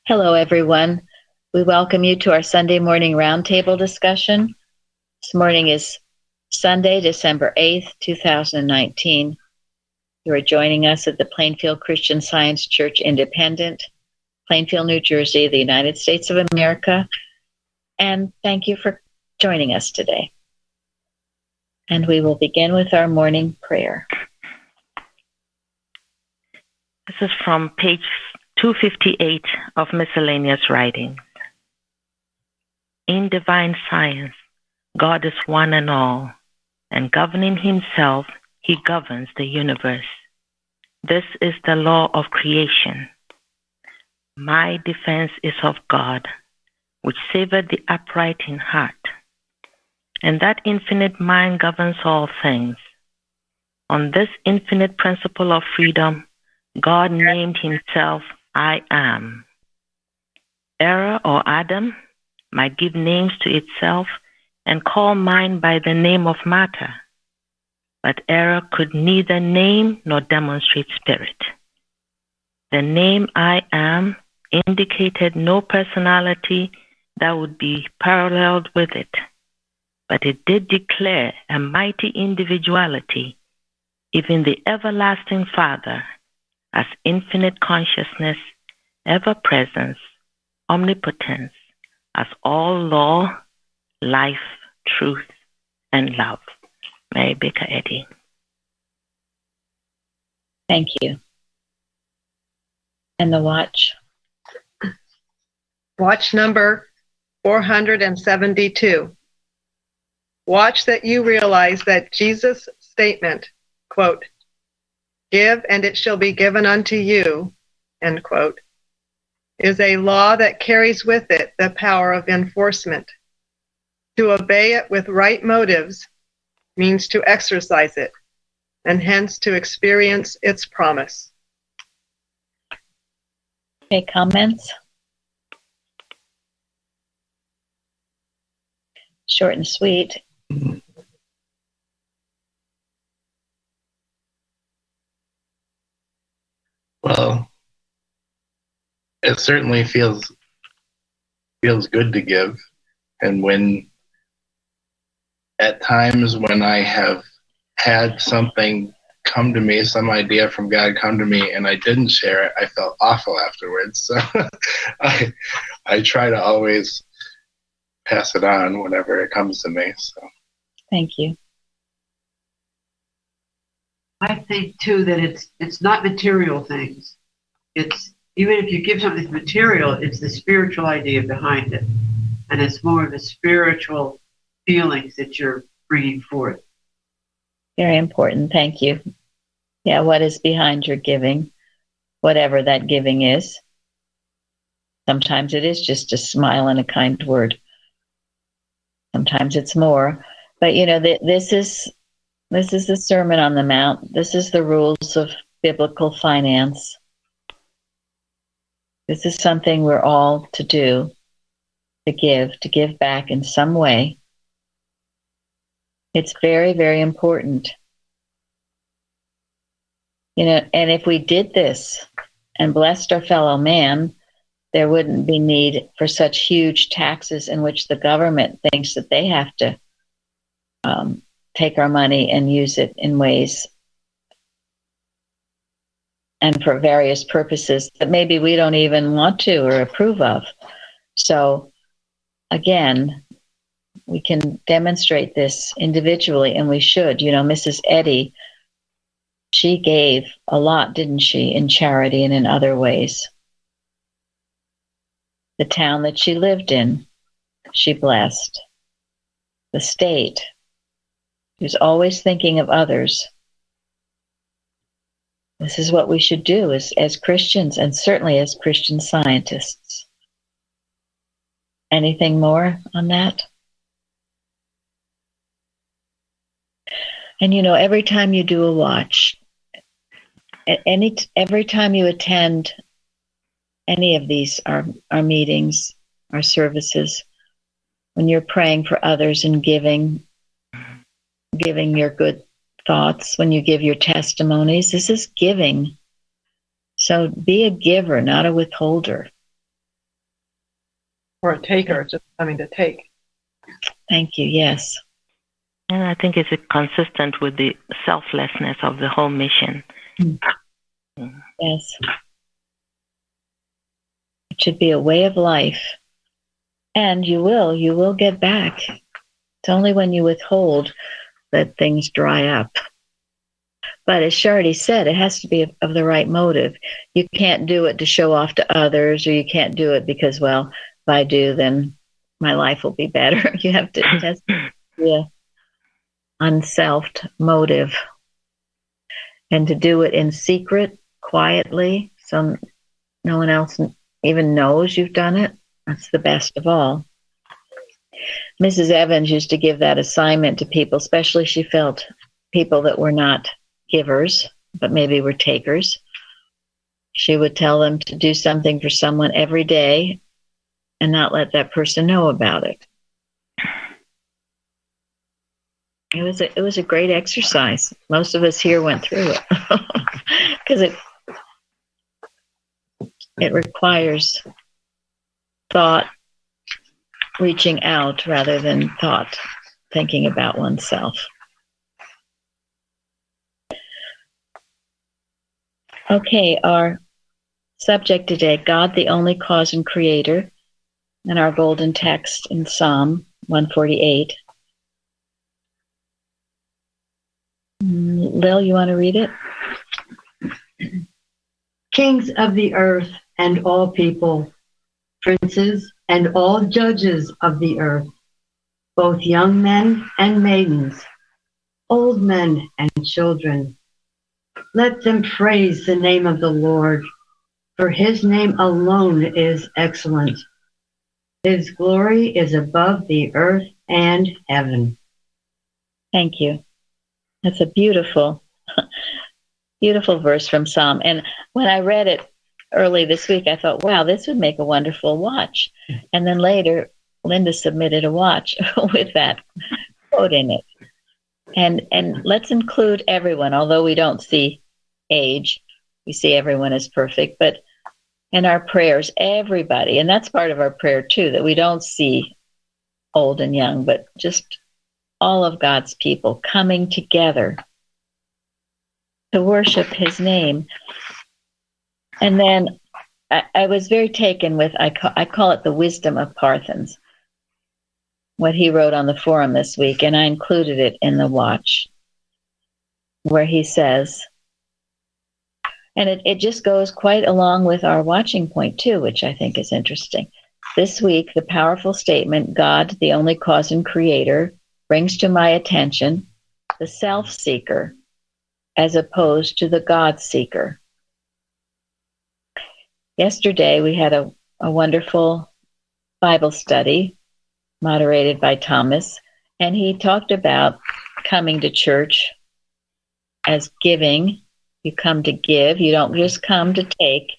Hello, everyone. We welcome you to our Sunday morning roundtable discussion. This morning is Sunday, December 8th, 2019. You are joining us at the Plainfield Christian Science Church Independent, Plainfield, New Jersey, the United States of America. And thank you for joining us today. And we will begin with our morning prayer. This is from page 258 of Miscellaneous Writings. In divine science, God is one and all, and governing himself, he governs the universe. This is the law of creation. My defense is of God, which saveth the upright in heart. And that infinite mind governs all things. On this infinite principle of freedom, God named himself I am. Error or Adam might give names to itself and call mind by the name of matter, but error could neither name nor demonstrate spirit. The name I am indicated no personality that would be paralleled with it, but it did declare a mighty individuality, even the everlasting Father, as infinite consciousness, ever-presence, omnipotence, as all law, life, truth, and love. Mary Baker Eddy. Thank you. And the watch? Watch number 472. Watch that you realize that Jesus' statement, quote, "Give and it shall be given unto you," end quote, is a law that carries with it the power of enforcement. To obey it with right motives means to exercise it, and hence to experience its promise. Any comments? Short and sweet. Well, it certainly feels good to give. And when at times when I have had something come to me, some idea from God come to me, and I didn't share it, I felt awful afterwards. So I try to always pass it on whenever it comes to me. So Thank you. I think too that it's not material things. It's even if you give something material, it's the spiritual idea behind it, and it's more of the spiritual feelings that you're bringing forth. Very important. Thank you. Yeah, what is behind your giving, whatever that giving is. Sometimes it is just a smile and a kind word. Sometimes it's more. But this is the Sermon on the Mount. This is the rules of biblical finance. This is something we're all to do, to give back in some way. It's very, very important. And if we did this and blessed our fellow man, there wouldn't be need for such huge taxes in which the government thinks that they have to take our money and use it in ways and for various purposes that maybe we don't even want to or approve of. So again, we can demonstrate this individually, and we should. Mrs. Eddy, she gave a lot, didn't she, in charity and in other ways. The town that she lived in, she blessed. The state, she was always thinking of others. This is what we should do as Christians, and certainly as Christian scientists. Anything more on that? And every time you do a watch, every time you attend any of these, our meetings, our services, when you're praying for others and giving your good thoughts, when you give your testimonies, this is giving. So be a giver, not a withholder. Or a taker, just coming to take. Thank you. Yes. And I think it's consistent with the selflessness of the whole mission. Yes. It should be a way of life. And you will get back. It's only when you withhold that things dry up. But as Shardy said, it has to be of the right motive. You can't do it to show off to others, or you can't do it because, well, if I do, then my life will be better. You have to test the unselfed motive. And to do it in secret, quietly, so no one else even knows you've done it, that's the best of all. Mrs. Evans used to give that assignment to people, especially she felt people that were not givers, but maybe were takers. She would tell them to do something for someone every day and not let that person know about it. It was a great exercise. Most of us here went through it because it requires thought, reaching out rather than thought, thinking about oneself. Okay, our subject today, God, the only cause and creator, and our golden text in Psalm 148. Lil, you want to read it? Kings of the earth and all people, princes and all judges of the earth, both young men and maidens, old men and children, let them praise the name of the Lord, for his name alone is excellent. His glory is above the earth and heaven. Thank you. That's a beautiful, beautiful verse from Psalm. And when I read it early this week, I thought, wow, this would make a wonderful watch. And then later, Linda submitted a watch with that quote in it. And let's include everyone, although we don't see age. We see everyone as perfect. But in our prayers, everybody, and that's part of our prayer too, that we don't see old and young, but just all of God's people coming together to worship his name. And then I was very taken with, I call it the wisdom of Parthens, what he wrote on the forum this week, and I included it in the watch, where he says, and it just goes quite along with our watching point too, which I think is interesting. This week, the powerful statement, God, the only cause and creator, brings to my attention the self-seeker as opposed to the God-seeker. Yesterday, we had a wonderful Bible study moderated by Thomas, and he talked about coming to church as giving. You come to give. You don't just come to take.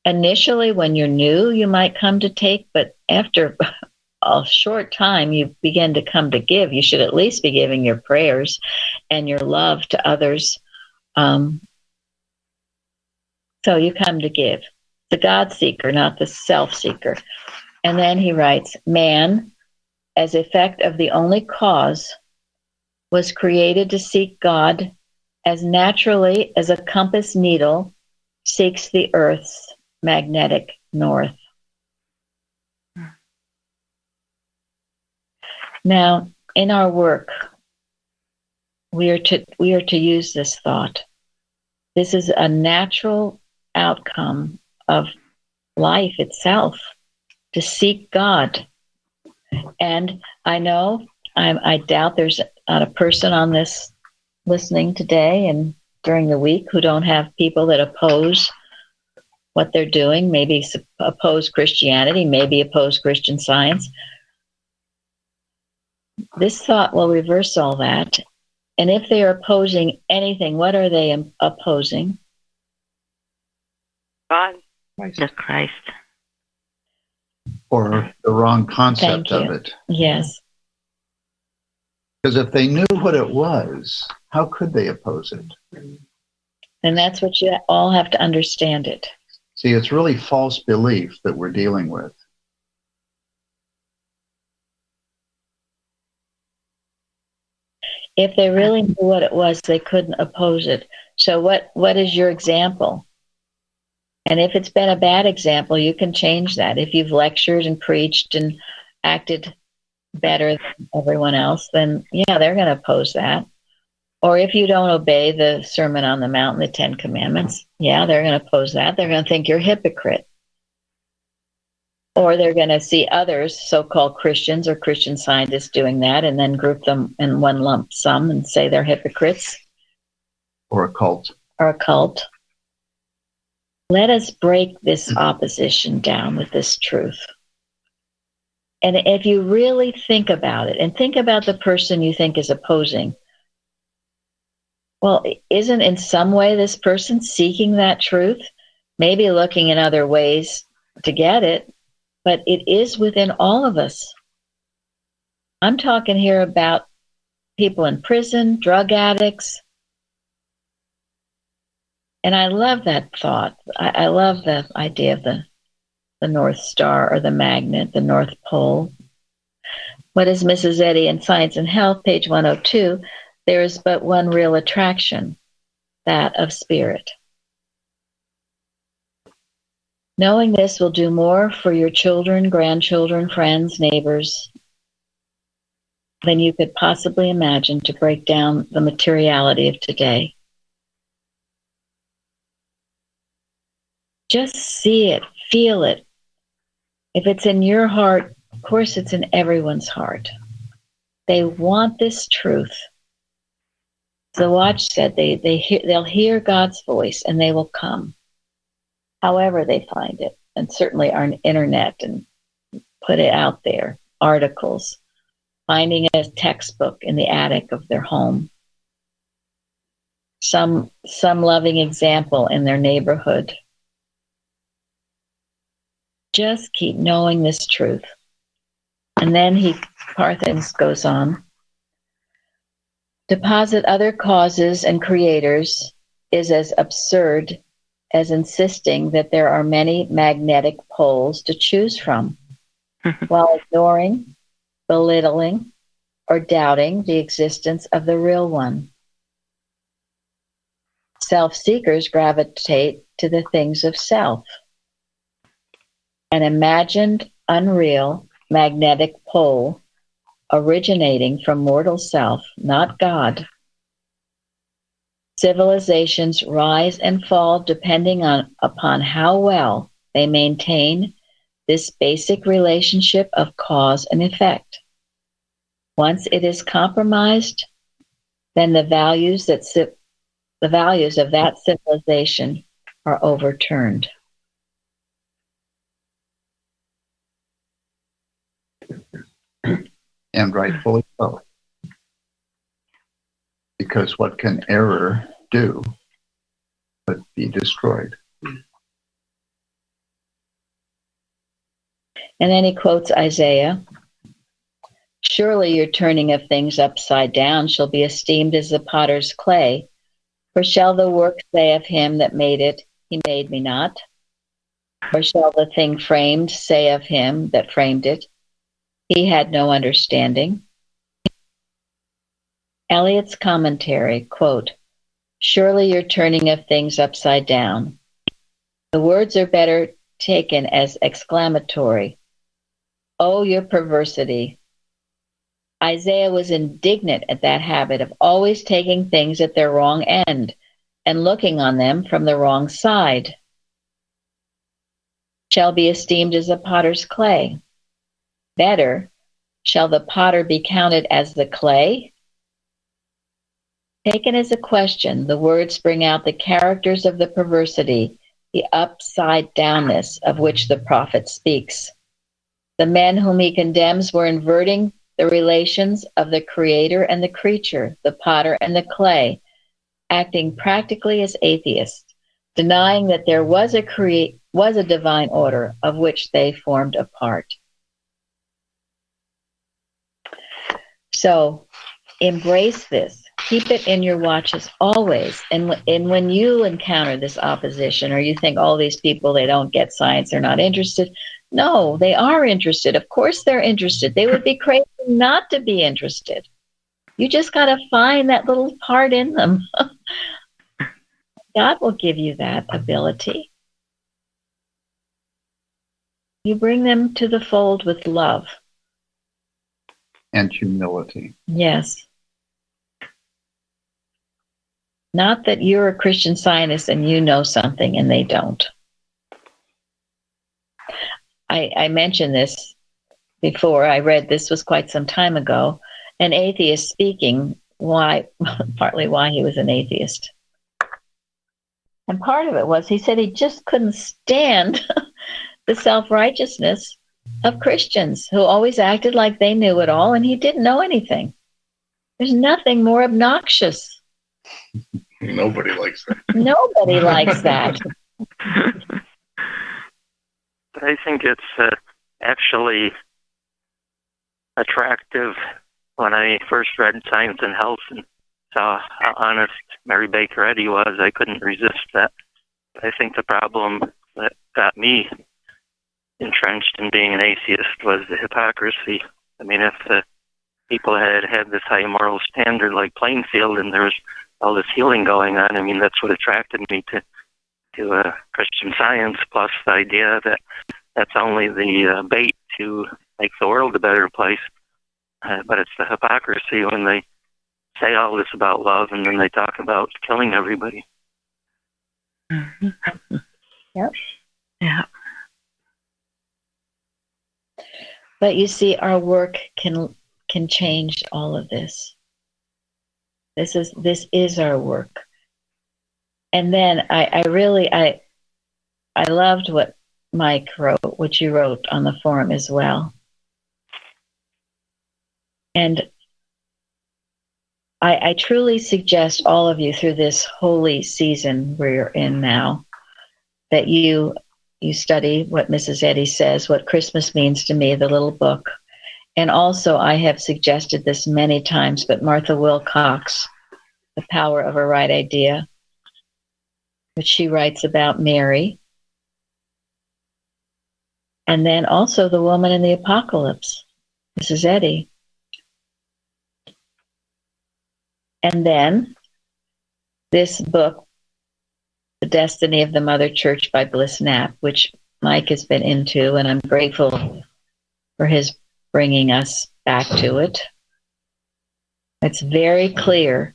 Initially, when you're new, you might come to take, but after a short time, you begin to come to give. You should at least be giving your prayers and your love to others. So you come to give. The God seeker, not the self seeker. And then he writes, man, as effect of the only cause, was created to seek God as naturally as a compass needle seeks the earth's magnetic north. Now, in our work, we are to use this thought. This is a natural outcome of life itself, to seek God. And I know, I doubt there's not a person on this listening today and during the week who don't have people that oppose what they're doing, maybe oppose Christianity, maybe oppose Christian Science. This thought will reverse all that. And if they are opposing anything, what are they opposing? God. Just Christ. Or the wrong concept of it. Yes. Because if they knew what it was, how could they oppose it? And that's what you all have to understand it. See, it's really false belief that we're dealing with. If they really knew what it was, they couldn't oppose it. So what is your example? And if it's been a bad example, you can change that. If you've lectured and preached and acted better than everyone else, then yeah, they're going to oppose that. Or if you don't obey the Sermon on the Mount and the Ten Commandments, yeah, they're going to oppose that. They're going to think you're a hypocrite. Or they're going to see others, so-called Christians or Christian Scientists, doing that and then group them in one lump sum and say they're hypocrites. Or a cult. Or a cult. Let us break this opposition down with this truth. And if you really think about it, and think about the person you think is opposing, well, isn't in some way this person seeking that truth? Maybe looking in other ways to get it, but it is within all of us. I'm talking here about people in prison, drug addicts. And I love that thought. I love the idea of the North Star or the magnet, the North Pole. What is Mrs. Eddy in Science and Health, page 102? There is but one real attraction, that of spirit. Knowing this will do more for your children, grandchildren, friends, neighbors than you could possibly imagine to break down the materiality of today. Just see it, feel it. If it's in your heart, of course it's in everyone's heart. They want this truth. The Watch said they'll hear God's voice and they will come, however they find it, and certainly our internet and put it out there, articles, finding a textbook in the attic of their home, some loving example in their neighborhood. Just keep knowing this truth. And then Parthens goes on. Deposit other causes and creators is as absurd as insisting that there are many magnetic poles to choose from, while ignoring, belittling, or doubting the existence of the real one. Self-seekers gravitate to the things of self. An imagined, unreal, magnetic pole originating from mortal self, not God. Civilizations rise and fall depending upon how well they maintain this basic relationship of cause and effect. Once it is compromised, then the values of that civilization are overturned. And rightfully so. Because what can error do but be destroyed? And then he quotes Isaiah. Surely your turning of things upside down shall be esteemed as the potter's clay. For shall the work say of him that made it, he made me not? Or shall the thing framed say of him that framed it, he had no understanding? Eliot's commentary, quote, surely your turning of things upside down. The words are better taken as exclamatory. Oh, your perversity. Isaiah was indignant at that habit of always taking things at their wrong end and looking on them from the wrong side. Shall be esteemed as a potter's clay. Better, shall the potter be counted as the clay? Taken as a question, the words bring out the characters of the perversity, the upside-downness of which the prophet speaks. The men whom he condemns were inverting the relations of the creator and the creature, the potter and the clay, acting practically as atheists, denying that there was a divine order of which they formed a part. So embrace this. Keep it in your watches always. And when you encounter this opposition or you think, oh, these people, they don't get science, they're not interested. No, they are interested. Of course they're interested. They would be crazy not to be interested. You just got to find that little part in them. God will give you that ability. You bring them to the fold with love. And humility. Yes. Not that you're a Christian Scientist and you know something and they don't. I mentioned this before. I read this was quite some time ago. An atheist speaking partly why he was an atheist. And part of it was he said he just couldn't stand the self-righteousness of Christians who always acted like they knew it all and he didn't know anything. There's nothing more obnoxious. Nobody likes that. Nobody likes that. But I think it's actually attractive. When I first read Science and Health and saw how honest Mary Baker Eddy was, I couldn't resist that. I think the problem that got me entrenched in being an atheist was the hypocrisy. I mean, if the people had this high moral standard like Plainfield and there was all this healing going on, I mean, that's what attracted me to Christian Science, plus the idea that that's only the bait to make the world a better place. But it's the hypocrisy when they say all this about love and then they talk about killing everybody. Mm-hmm. Yep. Yeah. But you see, our work can change all of this. This is our work. And then I loved what Mike wrote, what you wrote on the forum as well. And I truly suggest all of you through this holy season we're in now that you study what Mrs. Eddy says, what Christmas means to me, the little book. And also, I have suggested this many times, but Martha Wilcox, The Power of a Right Idea, which she writes about Mary. And then also The Woman in the Apocalypse, Mrs. Eddy. And then this book, The Destiny of the Mother Church by Bliss Knapp, which Mike has been into, and I'm grateful for his bringing us back to it. It's very clear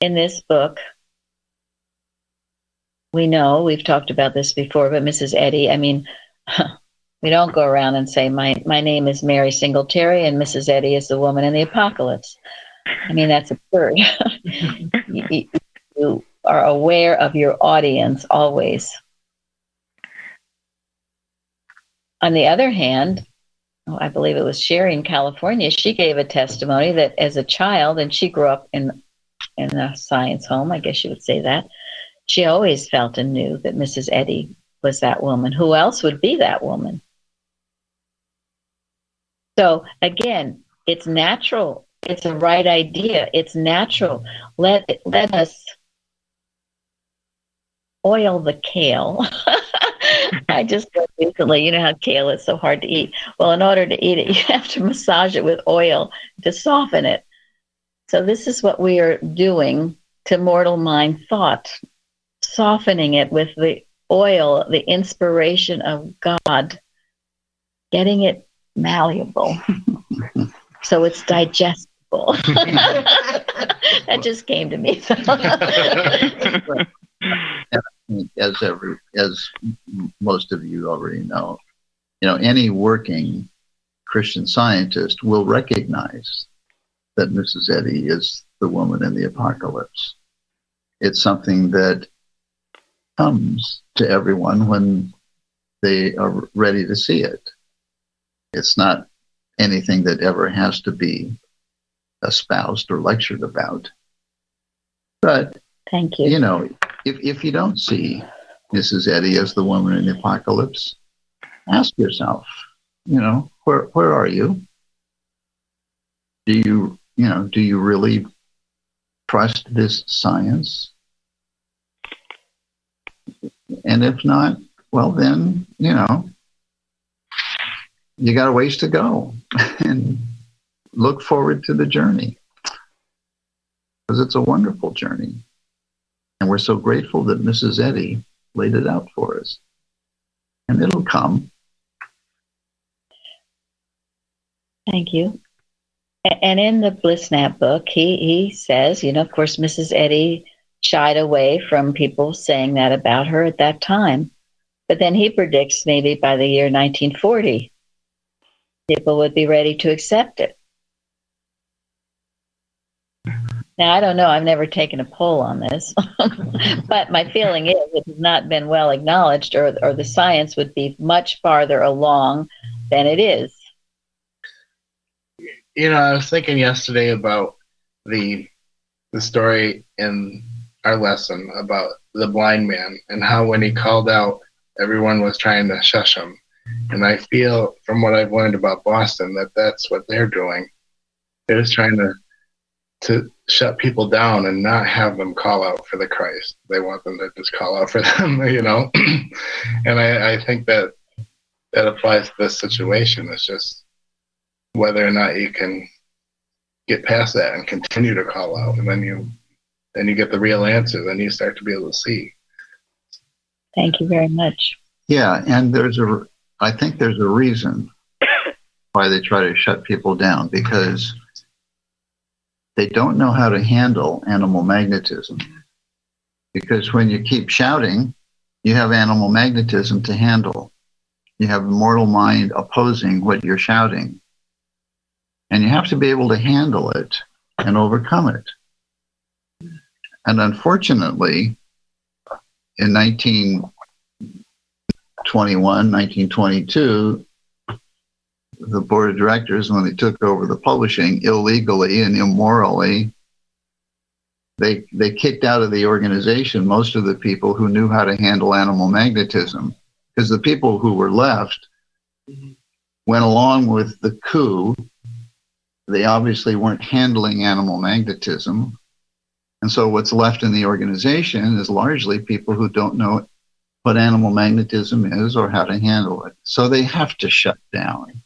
in this book. We know, we've talked about this before, but Mrs. Eddy, I mean, we don't go around and say, my name is Mary Singletary and Mrs. Eddy is the woman in the apocalypse. I mean, that's absurd. You are aware of your audience always. On the other hand, I believe it was Sherry in California, she gave a testimony that as a child, and she grew up in a science home, I guess you would say that, she always felt and knew that Mrs. Eddy was that woman. Who else would be that woman? So again, it's natural. It's a right idea. It's natural. Let us oil the kale. I just read recently, you know how kale is so hard to eat. Well, in order to eat it, you have to massage it with oil to soften it. So this is what we are doing to mortal mind thought, softening it with the oil, the inspiration of God, getting it malleable so it's digestible. That just came to me. As most of you already know, any working Christian Scientist will recognize that Mrs. Eddy is the woman in the apocalypse. It's something that comes to everyone when they are ready to see it. It's not anything that ever has to be espoused or lectured about. But, thank you. If you don't see Mrs. Eddy as the woman in the apocalypse, ask yourself, where are you? Do you really trust this science? And if not, well then, you got a ways to go. And look forward to the journey, because it's a wonderful journey. And we're so grateful that Mrs. Eddy laid it out for us. And it'll come. Thank you. And in the Blissnap book, he says, of course, Mrs. Eddy shied away from people saying that about her at that time. But then he predicts maybe by the year 1940, people would be ready to accept it. Now, I don't know. I've never taken a poll on this. But my feeling is it has not been well acknowledged, or the science would be much farther along than it is. I was thinking yesterday about the story in our lesson about the blind man, and how when he called out, everyone was trying to shush him. And I feel, from what I've learned about Boston, that that's what they're doing. They're just trying to shut people down and not have them call out for the Christ. They want them to just call out for them, And I think that applies to this situation. It's just whether or not you can get past that and continue to call out, and then you get the real answer. Then you start to be able to see. Thank you very much. Yeah, and I think there's a reason why they try to shut people down, because they don't know how to handle animal magnetism. Because when you keep shouting, you have animal magnetism to handle. You have the mortal mind opposing what you're shouting. And you have to be able to handle it and overcome it. And unfortunately, in 1921, 1922, the board of directors, when they took over the publishing illegally and immorally, they kicked out of the organization most of the people who knew how to handle animal magnetism, because the people who were left went along with the coup. They obviously weren't handling animal magnetism. And so what's left in the organization is largely people who don't know what animal magnetism is or how to handle it. So they have to shut down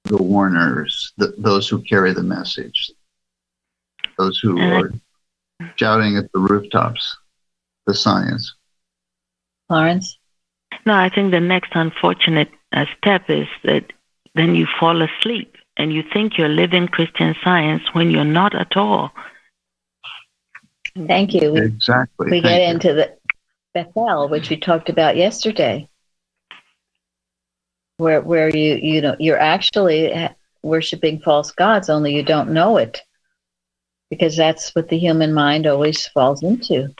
the warners, those who carry the message, those who are shouting at the rooftops, the science. Lawrence? No, I think the next unfortunate step is that then you fall asleep and you think you're living Christian Science when you're not at all. Thank you. Exactly. We get into the Bethel, which we talked about yesterday, where you're actually worshiping false gods, only you don't know it, because that's what the human mind always falls into.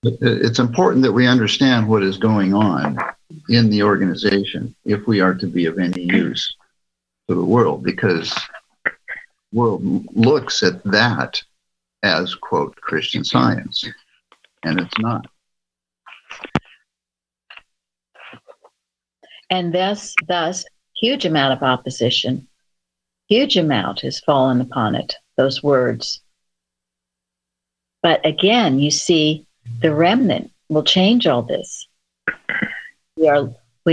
It's important that we understand what is going on in the organization if we are to be of any use to the world, because the world looks at that as, quote, Christian Science, and it's not. And thus, huge amount of opposition, huge amount has fallen upon it, those words. But again, you see, the remnant will change all this. We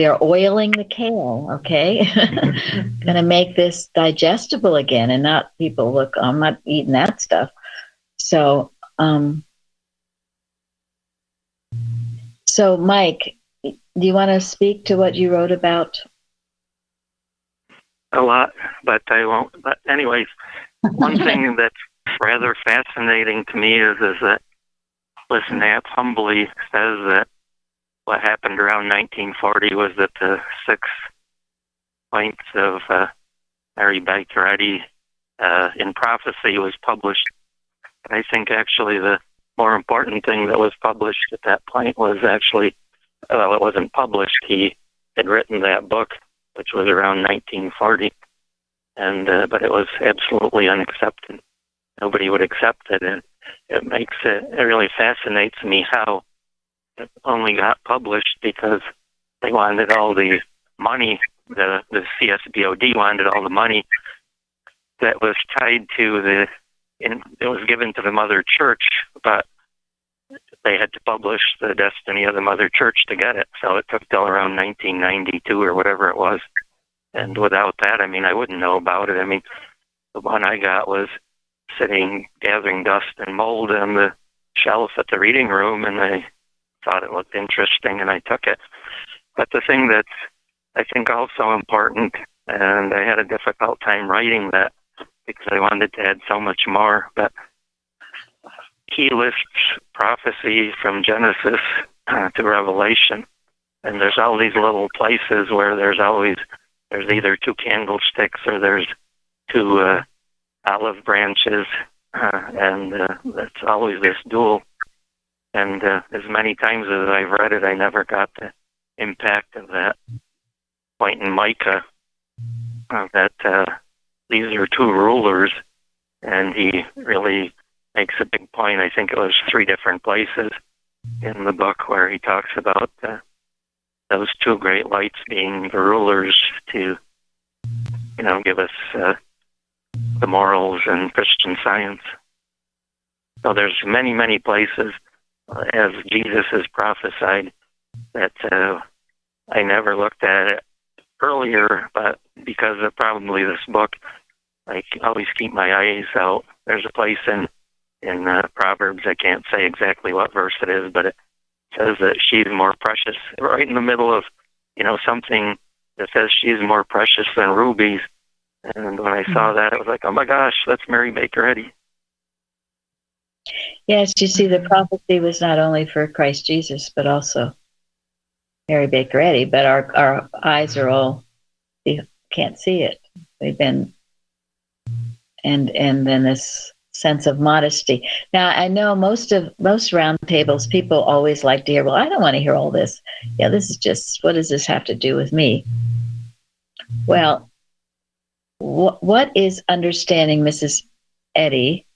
are oiling the kale, okay? Going to make this digestible again, and not people look, I'm not eating that stuff. So, Mike, do you want to speak to what you wrote about? A lot, but I won't. But anyways, one thing that's rather fascinating to me is that Blissnap humbly says that what happened around 1940 was that the 6 points of Mary Baker Eddy in prophecy was published. And I think actually the more important thing that was published at that point was actually, well, it wasn't published. He had written that book, which was around 1940, and but it was absolutely unaccepted. Nobody would accept it, and it really fascinates me how it only got published because they wanted all the money. The CSBOD wanted all the money that was tied to it was given to the Mother Church, but they had to publish the destiny of the Mother Church to get it. So it took till around 1992 or whatever it was And without that, I mean, I wouldn't know about it. I mean, the one I got was sitting, gathering dust and mold on the shelf at the reading room, and I thought it looked interesting, and I took it. But the thing that's, I think, also important, and I had a difficult time writing that because I wanted to add so much more, but he lists prophecy from Genesis to Revelation, and there's all these little places where there's either two candlesticks or there's two olive branches, and that's always this dual. And as many times as I've read it, I never got the impact of that point in Micah, that these are two rulers, and he really makes a big point. I think it was 3 different places in the book where he talks about those 2 great lights being the rulers to, give us the morals and Christian Science. So there's many, many places, as Jesus has prophesied, that I never looked at it earlier, but because of probably this book, I always keep my eyes out. There's a place in Proverbs, I can't say exactly what verse it is, but it says that she's more precious, right in the middle of, something that says she's more precious than rubies. And when I saw that, it was like, oh my gosh, that's Mary Baker Eddy. Yes, you see, the prophecy was not only for Christ Jesus, but also Mary Baker Eddy, but our eyes are all, you can't see it. We've been, and then this sense of modesty. Now, I know most roundtables, people always like to hear, well, I don't want to hear all this. Yeah, this is just, what does this have to do with me? Well, what is understanding Mrs. Eddy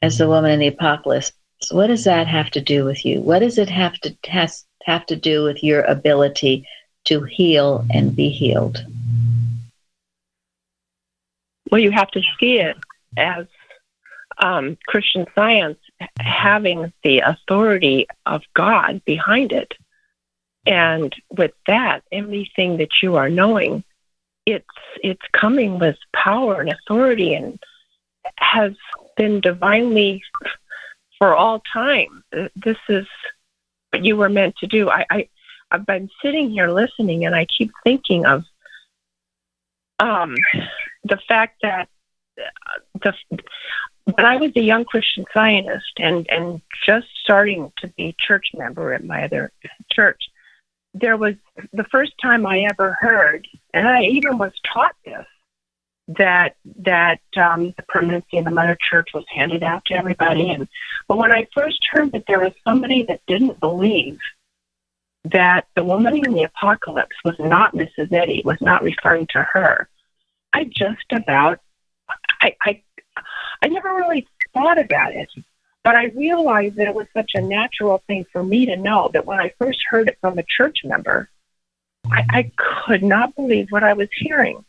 as the woman in the apocalypse? What does that have to do with you? What does it have to do with your ability to heal and be healed? Well, you have to see it as Christian Science having the authority of God behind it. And with that, everything that you are knowing, it's coming with power and authority and has been divinely for all time. This is what you were meant to do. I've been sitting here listening, and I keep thinking of the fact that when I was a young Christian Scientist and just starting to be church member at my other church, there was the first time I ever heard, and I even was taught this, that the permanency of the Mother Church was handed out to everybody. But when I first heard that there was somebody that didn't believe that the woman in the apocalypse was not Mrs. Eddy, was not referring to her, I never really thought about it. But I realized that it was such a natural thing for me to know that when I first heard it from a church member, I could not believe what I was hearing.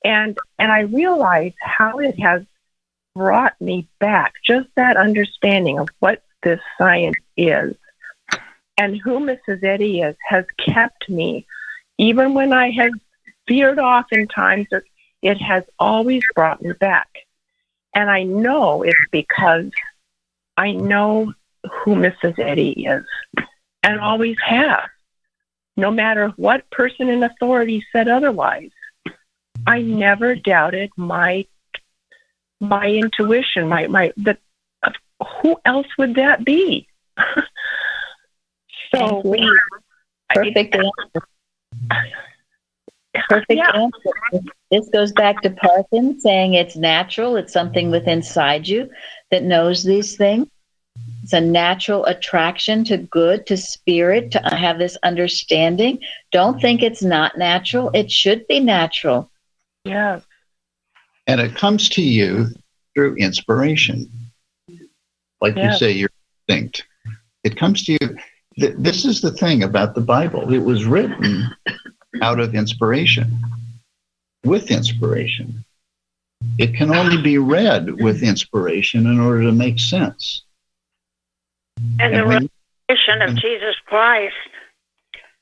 And I realized how it has brought me back, just that understanding of what this science is and who Mrs. Eddy is has kept me, even when I have veered off in times, it has always brought me back. And I know it's because I know who Mrs. Eddy is and always have. No matter what person in authority said otherwise, I never doubted my intuition, who else would that be? So perfect answer. Perfect answer. This goes back to Parkin saying it's natural. It's something within inside you that knows these things. It's a natural attraction to good, to spirit, to have this understanding. Don't think it's not natural. It should be natural. Yeah. And it comes to you through inspiration. Like you say, your instinct. It comes to you. This is the thing about the Bible. It was written out of inspiration, with inspiration. It can only be read with inspiration in order to make sense. And the revelation of Jesus Christ.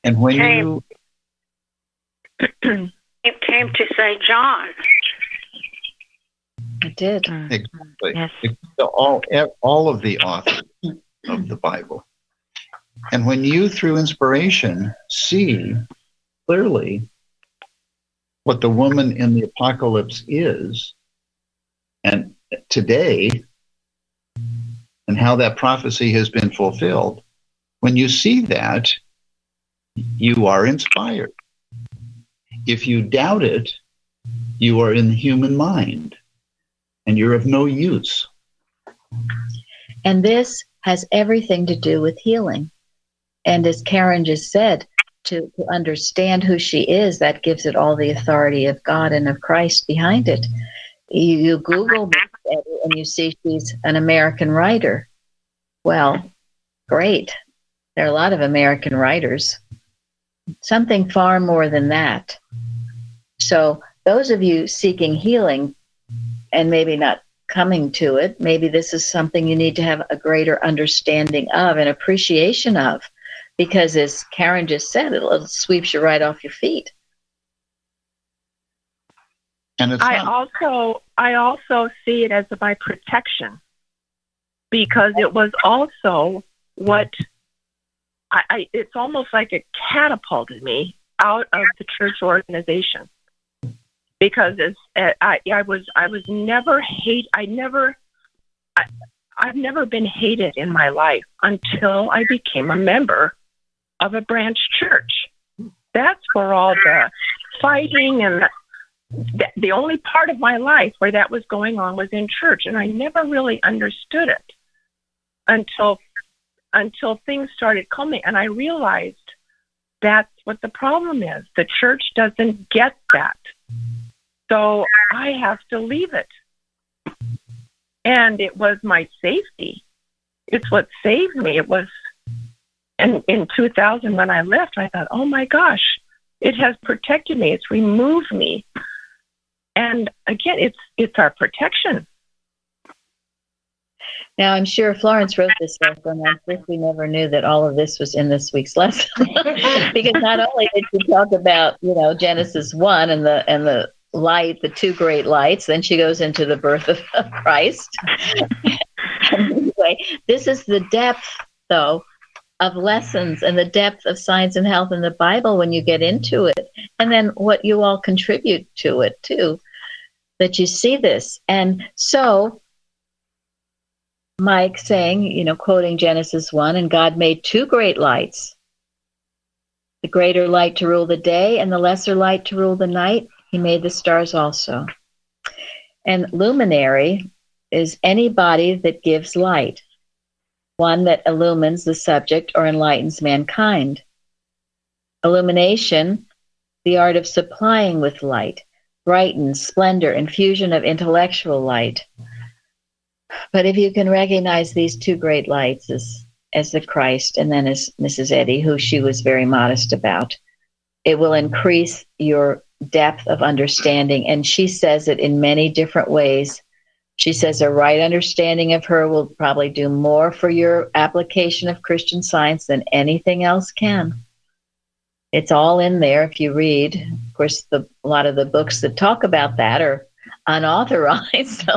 And when It came to say John. It did. Exactly. Yes. All of the authors of the Bible. And when you, through inspiration, see clearly what the woman in the apocalypse is, and today, and how that prophecy has been fulfilled, when you see that, you are inspired. If you doubt it, you are in the human mind, and you're of no use. And this has everything to do with healing. And as Karen just said, to understand who she is, that gives it all the authority of God and of Christ behind it. You Google Mrs. Eddy and you see she's an American writer. Well, great. There are a lot of American writers. Something far more than that. So those of you seeking healing and maybe not coming to it, maybe this is something you need to have a greater understanding of and appreciation of, because as Karen just said, it sweeps you right off your feet. And it's I also see it as my protection, because it was also what it's almost like it catapulted me out of the church organization, because I've never been hated in my life until I became a member of a branch church. That's where all the fighting and the only part of my life where that was going on was in church, and I never really understood it until things started coming, and I realized that's what the problem is. The church doesn't get that. So I have to leave it. And it was my safety. It's what saved me. It was, and in 2000 when I left, I thought, oh my gosh, it has protected me. It's removed me. And again, it's our protection. Now, I'm sure Florence wrote this lesson. I think we never knew that all of this was in this week's lesson. Because not only did she talk about, Genesis 1 and the light, the two great lights, then she goes into the birth of Christ. Anyway, this is the depth, though, of lessons and the depth of science and health in the Bible when you get into it. And then what you all contribute to it, too, that you see this. And so Mike saying, quoting Genesis 1, and God made two great lights, the greater light to rule the day and the lesser light to rule the night. He made the stars also. And luminary is any body that gives light, one that illumines the subject or enlightens mankind. Illumination, the art of supplying with light, brightens, splendor, infusion of intellectual light. But if you can recognize these two great lights as the Christ and then as Mrs. Eddy, who she was very modest about, it will increase your depth of understanding. And she says it in many different ways. She says a right understanding of her will probably do more for your application of Christian Science than anything else can. It's all in there if you read. Of course, a lot of the books that talk about that are unauthorized.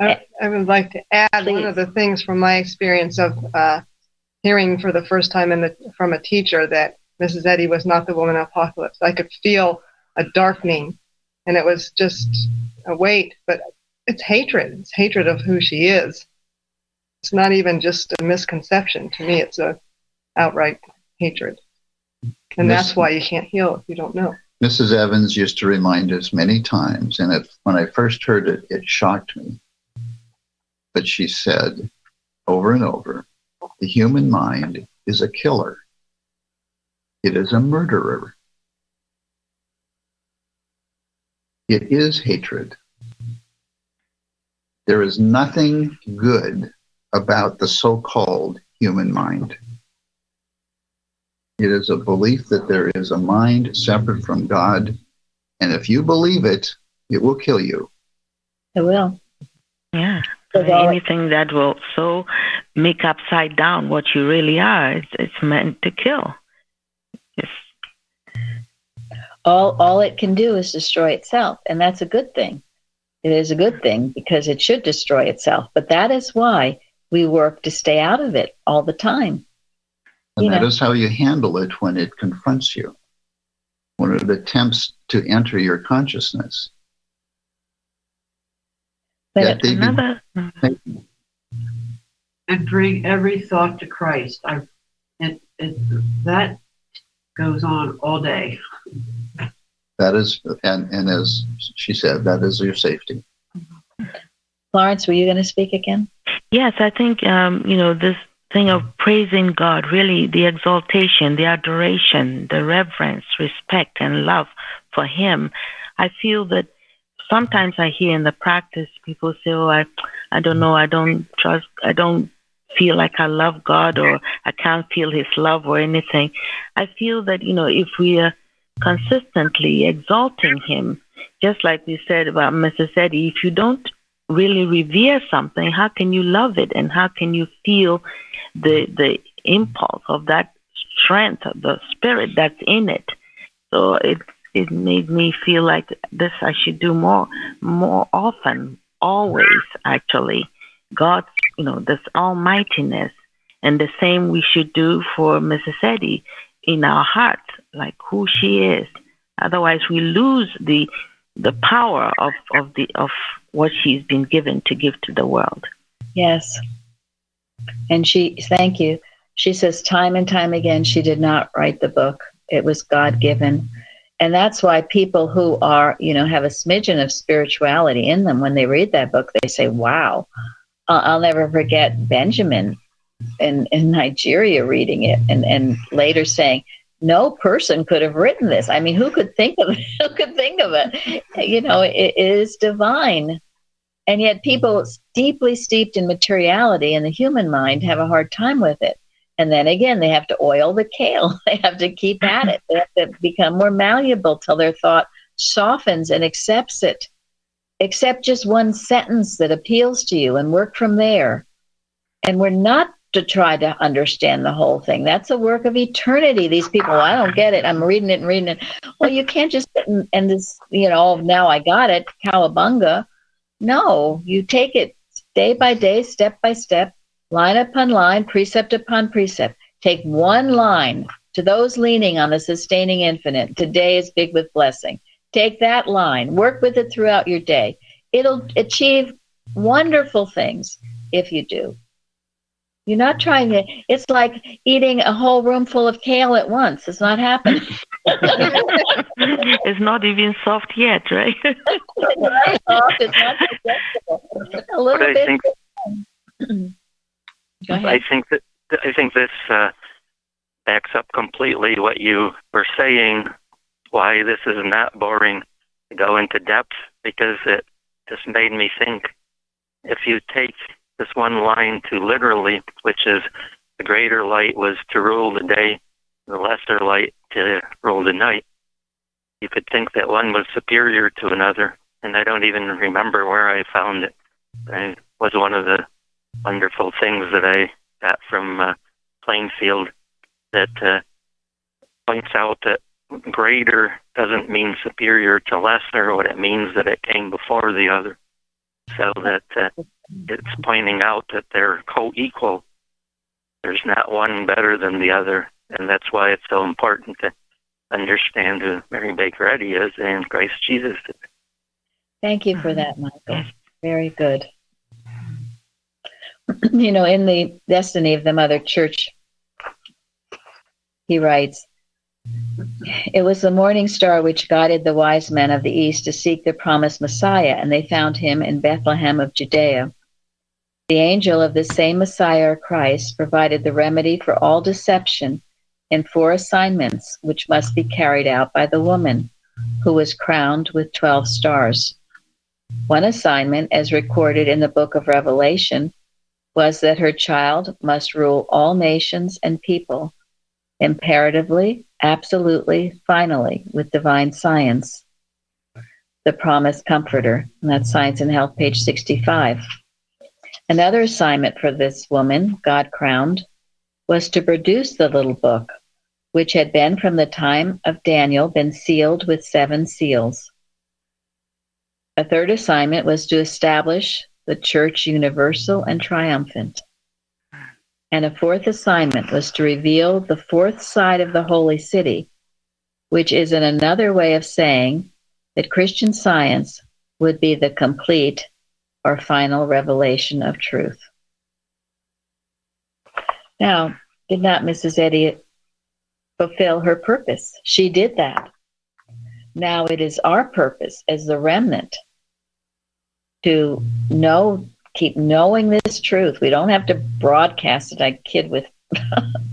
I would like to add one of the things from my experience of hearing for the first time from a teacher that Mrs. Eddy was not the woman of apocalypse. I could feel a darkening, and it was just a weight, but it's hatred. It's hatred of who she is. It's not even just a misconception. To me, it's a outright hatred. And that's why you can't heal if you don't know. Mrs. Evans used to remind us many times, and when I first heard it, it shocked me. But she said over and over, the human mind is a killer. It is a murderer. It is hatred. There is nothing good about the so-called human mind. It is a belief that there is a mind separate from God, and if you believe it, it will kill you. It will. Yeah. Anything that will so make upside down what you really are, it's meant to kill. All it can do is destroy itself, and that's a good thing. It is a good thing because it should destroy itself. But that is why we work to stay out of it all the time. And that is how you handle it when it confronts you, when it attempts to enter your consciousness. But and bring every thought to Christ. That goes on all day. That is, and as she said, that is your safety. Florence, were you going to speak again? Yes, I think, this thing of praising God, really the exaltation, the adoration, the reverence, respect, and love for Him. I feel that sometimes I hear in the practice people say, oh, I don't know, I don't trust, I don't feel like I love God, or I can't feel His love or anything. I feel that, if we are consistently exalting Him, just like we said about Mrs. Eddy, if you don't really revere something, how can you love it, and how can you feel the impulse of that strength of the spirit that's in it? So it made me feel like this I should do more often, always, actually. God's, this almightiness, and the same we should do for Mrs. Eddy in our hearts, like who she is. Otherwise, we lose the power of what she's been given to give to the world. Yes. And thank you. She says time and time again, she did not write the book. It was God-given. And that's why people who are, have a smidgen of spirituality in them, when they read that book, they say, wow. I'll never forget Benjamin in Nigeria reading it and later saying, no person could have written this. I mean, who could think of it? Who could think of it? It is divine. And yet people deeply steeped in materiality in the human mind have a hard time with it. And then again, they have to oil the kale. They have to keep at it. They have to become more malleable till their thought softens and accepts it. Accept just one sentence that appeals to you and work from there. And we're not to try to understand the whole thing. That's a work of eternity. These people, I don't get it. I'm reading it. Well, you can't just sit and this, now I got it, cowabunga. No, you take it day by day, step by step, line upon line, precept upon precept. Take one line to those leaning on the sustaining infinite. Today is big with blessing. Take that line, work with it throughout your day. It'll achieve wonderful things if you do. You're not trying to, it's like eating a whole room full of kale at once. It's not happening. It's not even soft yet, right? It's not soft, it's not digestible. A little bit. Go ahead. I think this backs up completely what you were saying, why this is not boring to go into depth, because it just made me think, if you take this one line too literally, which is the greater light was to rule the day, the lesser light to rule the night, you could think that one was superior to another, and I don't even remember where I found it. It was one of the wonderful things that I got from Plainfield that points out that greater doesn't mean superior to lesser. What it means that it came before the other. So that it's pointing out that they're co-equal. There's not one better than the other. And that's why it's so important to understand who Mary Baker Eddy is and Christ Jesus. Thank you for that, Michael. Very good. In the Destiny of the Mother Church, he writes, it was the morning star which guided the wise men of the East to seek the promised Messiah, and they found him in Bethlehem of Judea. The angel of the same Messiah or Christ provided the remedy for all deception in 4 assignments, which must be carried out by the woman, who was crowned with 12 stars. One assignment, as recorded in the book of Revelation, was that her child must rule all nations and people, imperatively, absolutely, finally, with divine science. The promised comforter, and that's Science and Health, page 65. Another assignment for this woman, God crowned, was to produce the little book, which had been from the time of Daniel been sealed with 7 seals. A third assignment was to establish the church universal and triumphant. And a fourth assignment was to reveal the fourth side of the holy city, which is in another way of saying that Christian Science would be the complete or final revelation of truth. Now, did not Mrs. Eddy fulfill her purpose? She did that. Now it is our purpose as the remnant to keep knowing this truth. We don't have to broadcast it. I kid with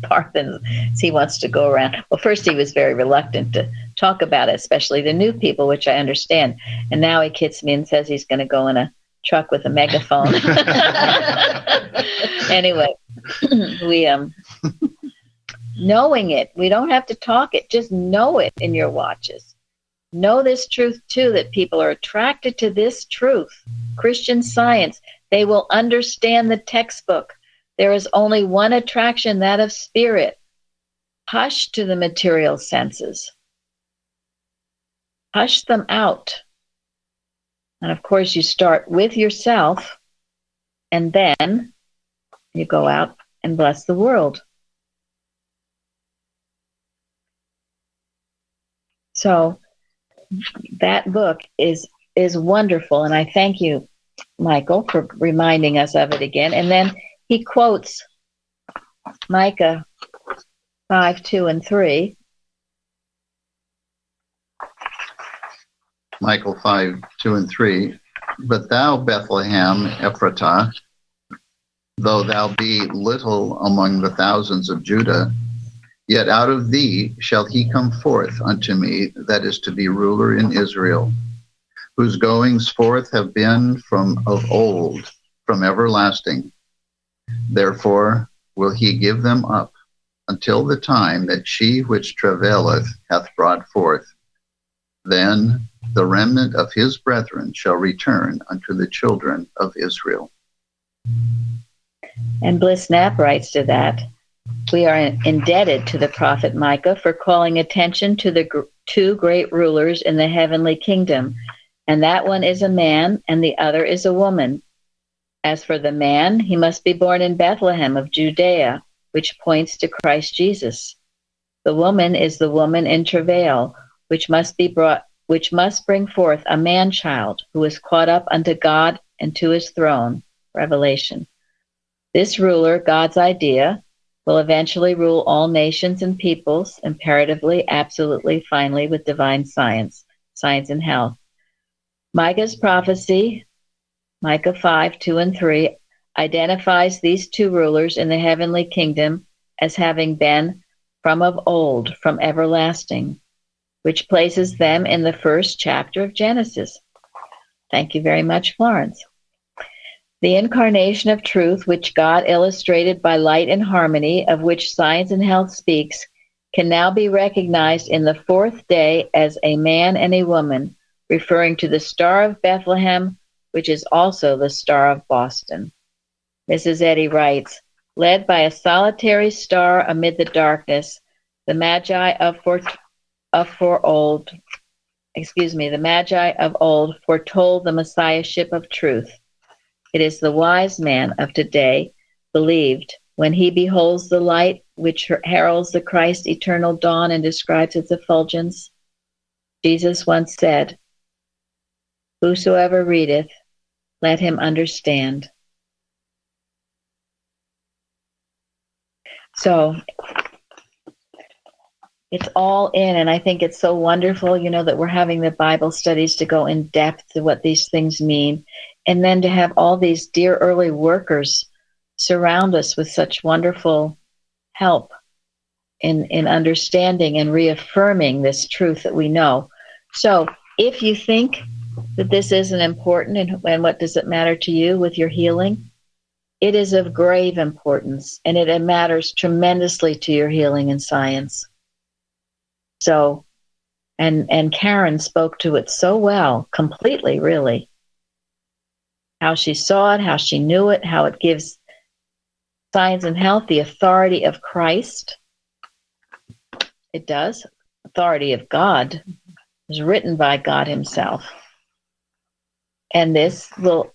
Parthens. He wants to go around. Well, first he was very reluctant to talk about it, especially the new people, which I understand. And now he kids me and says he's going to go in a truck with a megaphone. Anyway, we knowing it. We don't have to talk it. Just know it in your watches. Know this truth too, that people are attracted to this truth. Christian Science. They will understand the textbook. There is only one attraction, that of spirit. Hush to the material senses. Hush them out. And of course, you start with yourself, and then you go out and bless the world. So that book is wonderful, and I thank you, Michael, for reminding us of it again. And then he quotes Micah 5:2-3. Michael 5:2-3. But thou, Bethlehem Ephratah, though thou be little among the thousands of Judah, yet out of thee shall he come forth unto me that is to be ruler in Israel, whose goings forth have been from of old, from everlasting. Therefore will he give them up until the time that she which travaileth hath brought forth. Then the remnant of his brethren shall return unto the children of Israel. And Bliss Knapp writes to that, we are indebted to the prophet Micah for calling attention to the 2 great rulers in the heavenly kingdom, and that one is a man and the other is a woman. As for the man, he must be born in Bethlehem of Judea, which points to Christ Jesus. The woman is the woman in travail, which must bring forth a man-child who is caught up unto God and to his throne. Revelation. This ruler, God's idea, will eventually rule all nations and peoples, imperatively, absolutely, finally, with divine science and health. Micah's prophecy, Micah 5:2-3, identifies these 2 rulers in the heavenly kingdom as having been from of old, from everlasting, which places them in the first chapter of Genesis. Thank you very much, Florence. The incarnation of truth, which God illustrated by light and harmony, of which Science and Health speaks, can now be recognized in the 4th day as a man and a woman, referring to the Star of Bethlehem, which is also the Star of Boston. Mrs. Eddy writes, led by a solitary star amid the darkness, the Magi of old foretold the Messiahship of truth. It is the wise man of today believed when he beholds the light which heralds the Christ's eternal dawn and describes its effulgence. Jesus once said, whosoever readeth, let him understand. So it's all in, and I think it's so wonderful, that we're having the Bible studies to go in depth to what these things mean, and then to have all these dear early workers surround us with such wonderful help in understanding and reaffirming this truth that we know. So if you think that this isn't important, and what does it matter to you with your healing? It is of grave importance, and it matters tremendously to your healing in science. So, and Karen spoke to it so well, completely, really. How she saw it, how she knew it, how it gives Science and Health the authority of Christ. It does. Authority of God. It was written by God himself. And this will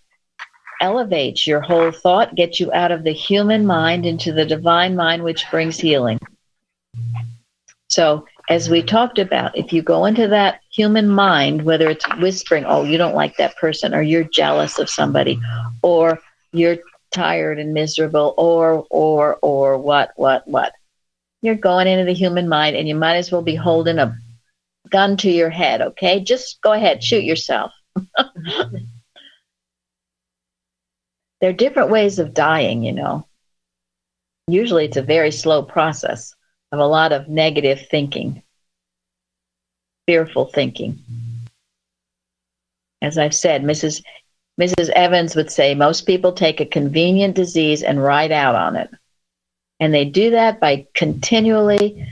elevate your whole thought, get you out of the human mind into the divine mind, which brings healing. So, as we talked about, if you go into that human mind, whether it's whispering, oh, you don't like that person, or you're jealous of somebody, or you're tired and miserable, or what. You're going into the human mind, and you might as well be holding a gun to your head, okay? Just go ahead, shoot yourself. There are different ways of dying, you know. Usually it's a very slow process of a lot of negative thinking, fearful thinking. As I've said, Mrs. Evans would say most people take a convenient disease and ride out on it. And they do that by continually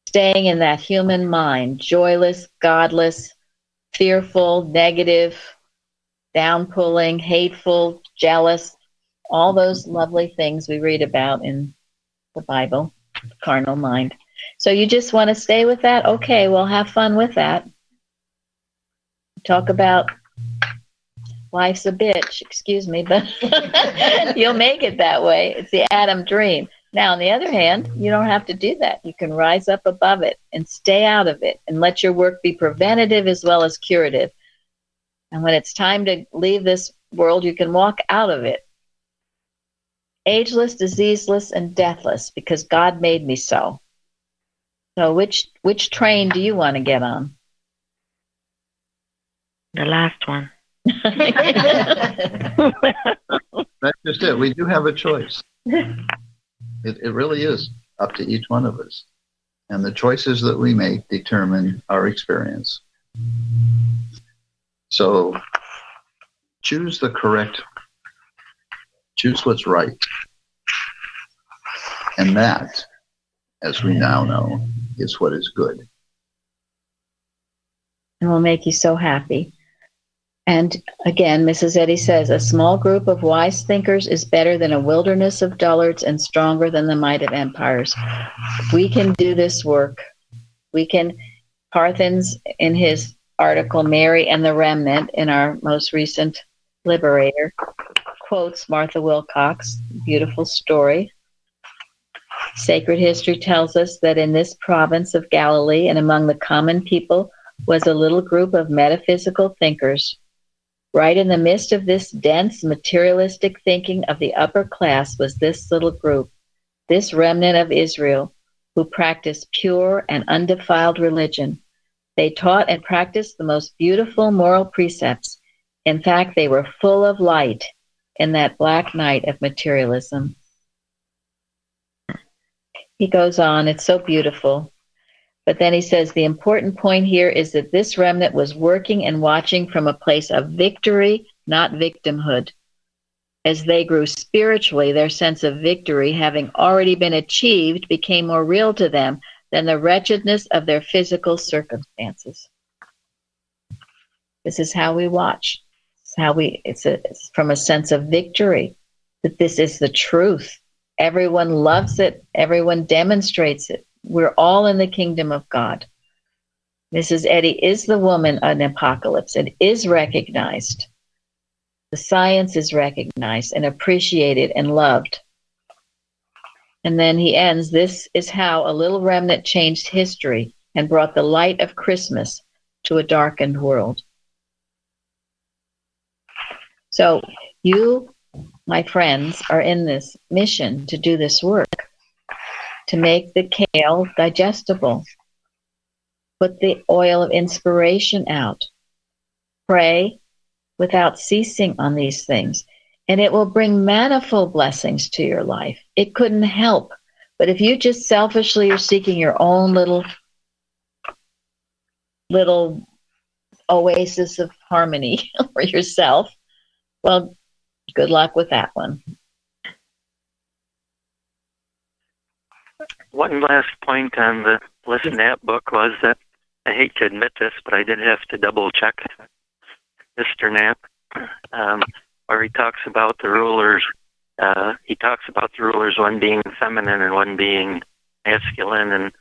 staying in that human mind, joyless, godless, fearful, negative, down-pulling, hateful, jealous, all those lovely things we read about in the Bible, the carnal mind. So you just want to stay with that? Okay, well, have fun with that. Talk about life's a bitch, excuse me, but you'll make it that way. It's the Adam dream. Now, on the other hand, you don't have to do that. You can rise up above it and stay out of it and let your work be preventative as well as curative. And when it's time to leave this world, you can walk out of it. Ageless, diseaseless, and deathless, because God made me so. So which train do you want to get on? The last one. That's just it. We do have a choice. It really is up to each one of us. And the choices that we make determine our experience. So choose what's right. And that, as we now know, is what is good. And will make you so happy. And again, Mrs. Eddy says, a small group of wise thinkers is better than a wilderness of dullards and stronger than the might of empires. We can do this work. We can, Parthens in his article, Mary and the Remnant, in our most recent Liberator, quotes Martha Wilcox, beautiful story. Sacred history tells us that in this province of Galilee and among the common people was a little group of metaphysical thinkers. Right in the midst of this dense materialistic thinking of the upper class was this little group, this remnant of Israel, who practiced pure and undefiled religion. They taught and practiced the most beautiful moral precepts. In fact, they were full of light in that black night of materialism. He goes on, it's so beautiful. But then he says, the important point here is that this remnant was working and watching from a place of victory, not victimhood. As they grew spiritually, their sense of victory, having already been achieved, became more real to them than the wretchedness of their physical circumstances. This is how we watch. It's from a sense of victory, that this is the truth. Everyone loves it. Everyone demonstrates it. We're all in the kingdom of God. Mrs. Eddy is the woman in Apocalypse. It is recognized. The science is recognized and appreciated and loved. And then he ends, this is how a little remnant changed history and brought the light of Christmas to a darkened world. So you, my friends, are in this mission to do this work, to make the kale digestible. Put the oil of inspiration out. Pray without ceasing on these things, and it will bring manifold blessings to your life. It couldn't help. But if you just selfishly are seeking your own little oasis of harmony for yourself, well, good luck with that one. One last point on the Listen Knapp book was that, I hate to admit this, but I did have to double check Mr. Knapp, where he talks about the rulers. He talks about the rulers, one being feminine and one being masculine, and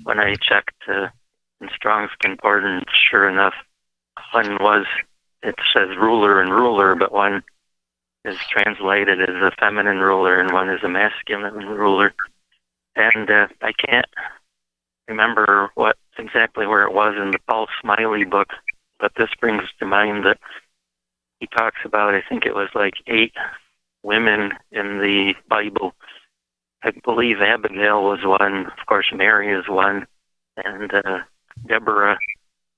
when I checked in Strong's Concordance, sure enough, it says ruler and ruler, but one is translated as a feminine ruler and one is a masculine ruler. And I can't remember exactly where it was in the Paul Smiley book, but this brings to mind that he talks about, I think it was like 8 women in the Bible. I believe Abigail was one, of course Mary is one, and Deborah,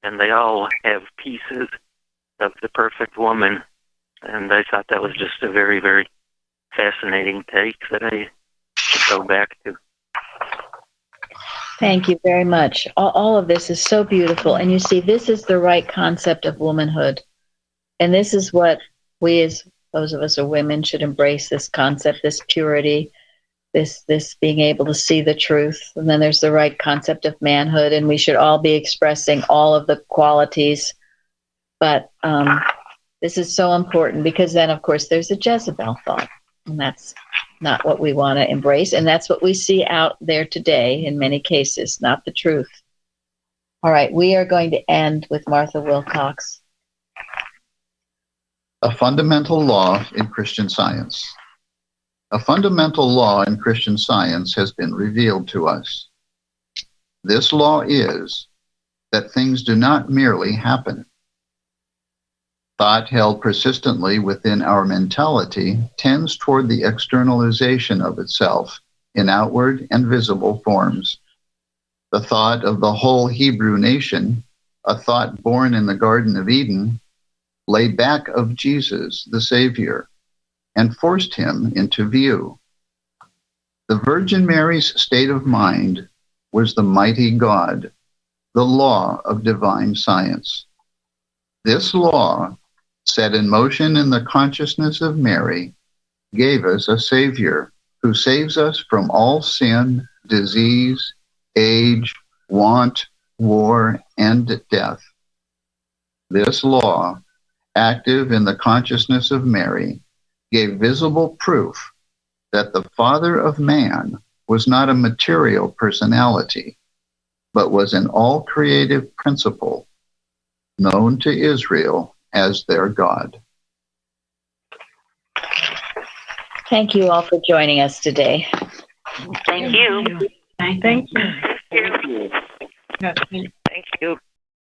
and they all have pieces of the perfect woman. And I thought that was just a very, very fascinating take that I should go back to. Thank you very much. All of this is so beautiful. And you see, this is the right concept of womanhood. And this is what we, as those of us who are women, should embrace, this concept, this purity, this being able to see the truth. And then there's the right concept of manhood. And we should all be expressing all of the qualities. But this is so important because then, of course, there's a Jezebel thought. And that's not what we want to embrace. And that's what we see out there today in many cases, not the truth. All right, we are going to end with Martha Wilcox. A fundamental law in Christian science. A fundamental law in Christian science has been revealed to us. This law is that things do not merely happen. Thought held persistently within our mentality tends toward the externalization of itself in outward and visible forms. The thought of the whole Hebrew nation, a thought born in the Garden of Eden, lay back of Jesus, the Savior, and forced him into view. The Virgin Mary's state of mind was the mighty God, the law of divine science. This law, set in motion in the consciousness of Mary, gave us a Savior who saves us from all sin, disease, age, want, war, and death. This law, active in the consciousness of Mary, gave visible proof that the Father of man was not a material personality, but was an all-creative principle, known to Israel as their God. Thank you all for joining us today. Thank you. Thank you. Thank you.